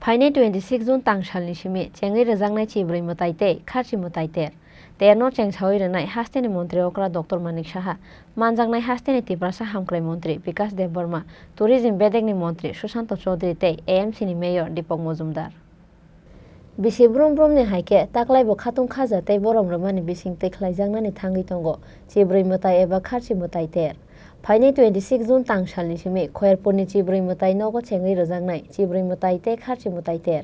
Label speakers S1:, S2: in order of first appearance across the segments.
S1: फाइने 26 जुन तांगसालनि सिमि चेंगै रोजांनाय चिब्रै मुताइते खारसि मुताइतेर तेरनो चेंसावै रनाय हास्तेनि मन्त्री ओकरा डॉक्टर मानिक साहा मानजांनाय हास्तेनि तिब्रासा हामख्राय मन्त्री विकास देब बर्मा टुरिज्म बेदेगनि मन्त्री सुशांत चौधरी ते एएमसी नि मेयर दीपक मजुमदार बिसि ब्रुम ब्रुमनि हाइके ताक्लाइबो खातुं खाजा तै बरम रमानि बिसिं तै ख्लाइजांनानि थांगै तंगो चिब्रै मुताइ एबा खारसि मुताइतेर फाइने 26 जुन तांगसालनि सिमि खयरपुरनि चिब्रै मुताइ नगो चेंगै रोजांनाय चिब्रै मुताइते खारसि मुताइतेर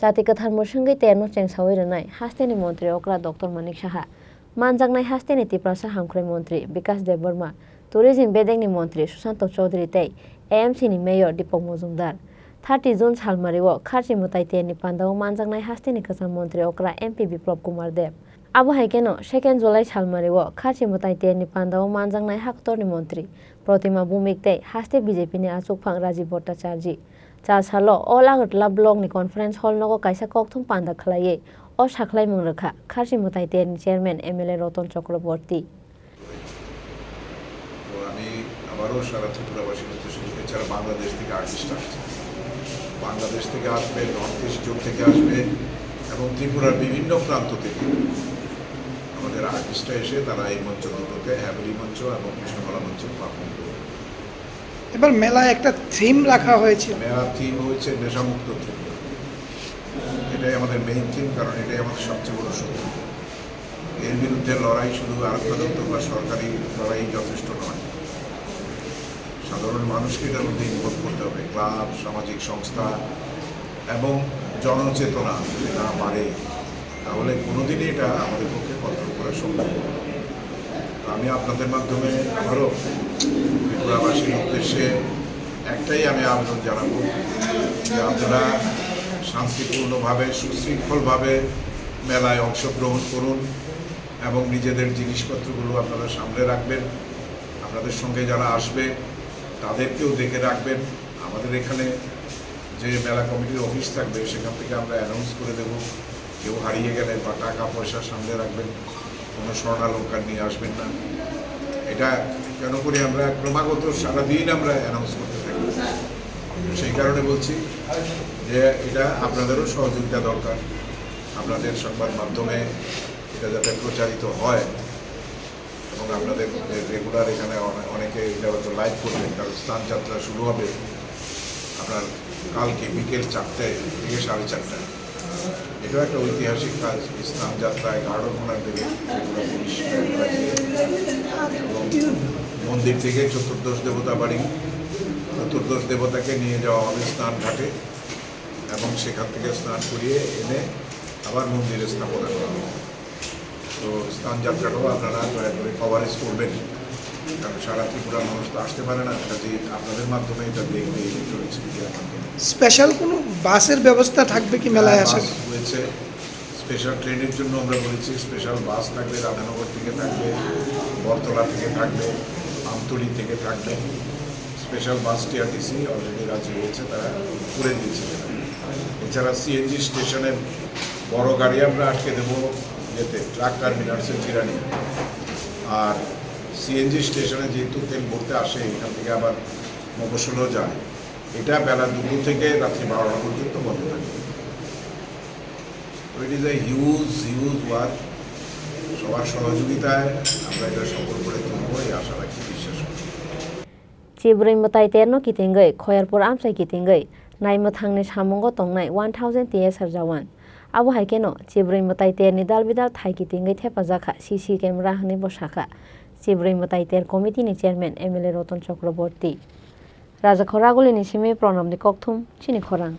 S1: जाति गोथार मुसुंगै तेरनो चेंसावै रनाय हास्तेनि मन्त्री ओकरा डॉक्टर मानिक साहा मानजांनाय हास्तेनि तिब्रासा हामख्राय मन्त्री विकास देब बर्मा टुरिज्म बेदेगनि मन्त्री सुशांत चौधरी तै एएमसी नि मेयर दीपक मजुमदार 30 जुन सालमारिओ खारसि मुताइतेरनि पान्दाव मानजांनाय हास्तेनि गोजाम मन्त्री ओकरा एमपी बिप्लब कुमार देब आबो हाइकेनो 2 जुलाई सालमारिओ खारसि मुताइतेरनि पान्दाव मानजांनाय हाक्तरनि मन्त्री प्रतिमा भूमिक तै हास्ते बीजेपी नि आचुकफां राजीव भट्टाचार्य चार सालो अल आगरतला ब्लकनि कन्फारेन्स हल नगो काइसा कक्थुम पान्दा खलायै अ साख्लाय मंरोखा खारसि मुताइतेरनि चेयरमैन एमएलए रतन चक्रवर्ती
S2: আমি আবারও সারা ত্রিপুরাবাসীর উদ্দেশ্যে এছাড়া বাংলাদেশ থেকে আর্টিস্ট আসছে বাংলাদেশ থেকে আসবে নর্থ ইস্ট জোন থেকে আসবে এবং ত্রিপুরার বিভিন্ন প্রান্ত থেকে আমাদের আর্টিস্টরা এসে তারা এই মঞ্চ দুটোতে হ্যাভেলি মঞ্চ এবং কৃষ্ণকলা মঞ্চে পারফর্ম করবে।
S3: এবার মেলায় একটা থিম রাখা হয়েছে,
S2: মেলার থিম হচ্ছে নেশামুক্ত ত্রিপুরা। এটাই আমাদের মেইন থিম, কারণ এটাই আমাদের সবচেয়ে বড় শক্তি। এর বিরুদ্ধে লড়াই শুধু আরক্ষাদপ্তর বা সরকারি লড়াই যথেষ্ট নয়, সাধারণ মানুষকে এটার মধ্যে ইনভলভ করতে হবে। ক্লাব, সামাজিক সংস্থা এবং জনচেতনা যদি না বাড়ে তাহলে কোনোদিনই এটা আমাদের পক্ষে কন্ট্রোল করা সম্ভব নয়। আমি আপনাদের মাধ্যমে আবারও ত্রিপুরাবাসীর উদ্দেশ্যে একটাই আমি আবেদন জানাবো যে আপনারা শান্তিপূর্ণভাবে সুশৃঙ্খলভাবে মেলায় অংশগ্রহণ করুন এবং নিজেদের জিনিসপত্রগুলো আপনারা সামলে রাখবেন। আপনাদের সঙ্গে যারা আসবে তাদেরকেও দেখে রাখবেন। আমাদের এখানে যে মেলা কমিটির অফিস থাকবে সেখান থেকে আমরা অ্যানাউন্স করে দেব, কেউ হারিয়ে গেলে বা টাকা পয়সা সামলে রাখবেন, কোনো স্বর্ণালঙ্কার নিয়ে আসবেন না। এটা কেন করি আমরা ক্রমাগত সারাদিন আমরা অ্যানাউন্স করতে থাকি, সেই কারণে বলছি যে এটা আপনাদেরও সহযোগিতা দরকার। আপনাদের সংবাদ মাধ্যমে এটা যাতে প্রচারিত হয় এবং আপনাদের রেগুলার এখানে অনেকে এটা হয়তো লাইভ করবেন, কারণ স্নানযাত্রা শুরু হবে আপনার কালকে বিকেল 4টে থেকে 4:30। এটাও একটা ঐতিহাসিক কাজ। স্নানযাত্রায় গার্ড অফ অনার দেবে পুলিশ এবং মন্দির থেকে চতুর্দশ দেবতা বাড়ি, চতুর্দশ দেবতাকে নিয়ে যাওয়া হবে স্নান ঘাটে এবং সেখান থেকে স্নান করিয়ে এনে আবার মন্দিরে স্থাপনা করা হবে। তো স্নানযাত্রাটাও আপনারা দয়া করে কভারেজ করবেন, কারণ সারা ত্রিপুরা মানুষ তো আসতে পারে না, কাজে আপনাদের মাধ্যমে এটা দেখবে।
S3: স্পেশাল কোনো বাসের ব্যবস্থা থাকবে কি মেলায় আসার?
S2: হয়েছে স্পেশাল ট্রেনের জন্য আমরা বলেছি স্পেশাল বাস থাকবে, রাধানগর থেকে থাকবে, বরতলা থেকে থাকবে, আমতলী থেকে থাকবে। স্পেশাল বাস টিআরটিসি অলরেডি রাজি হয়েছে, তারা করে দিয়েছে। এছাড়া সিএনজি স্টেশনে বড় গাড়ি আমরা আটকে দেবো যেতে ট্রাক টার্মিনালসের জিরানি, আর সিএনজি স্টেশনে যেহেতু তেল ভরতে আসে এখান থেকে আবার মফস্বলও যায়, এটা বেলা 2 থেকে রাত্রি 12টা পর্যন্ত বন্ধ থাকে। It is a huge work. সবার সহযোগিতায় আমরা এটা সফল করে তুলবো এই আশা রাখি, বিশ্বাস করি।
S1: चिब्रै मुताइतेरनो किथिंगै खयरपुर आमसाइ किथिंगै नायमोथांनि सामुंगो तंनाय 1000 TSR जावान आबो हाइकेनो चिब्रै मुताइतेरनि दालबिदाल थाइ किथिंगै थेफाजाखा सीसी कैमरा हनै बसाखा चिब्रै मुताइतेर कमिटिनि चेयरमैन एमएलए रतन चक्रवर्ती राजा खरागुलिनि सिमी प्रणबनि कक्थुम चिनि खरां।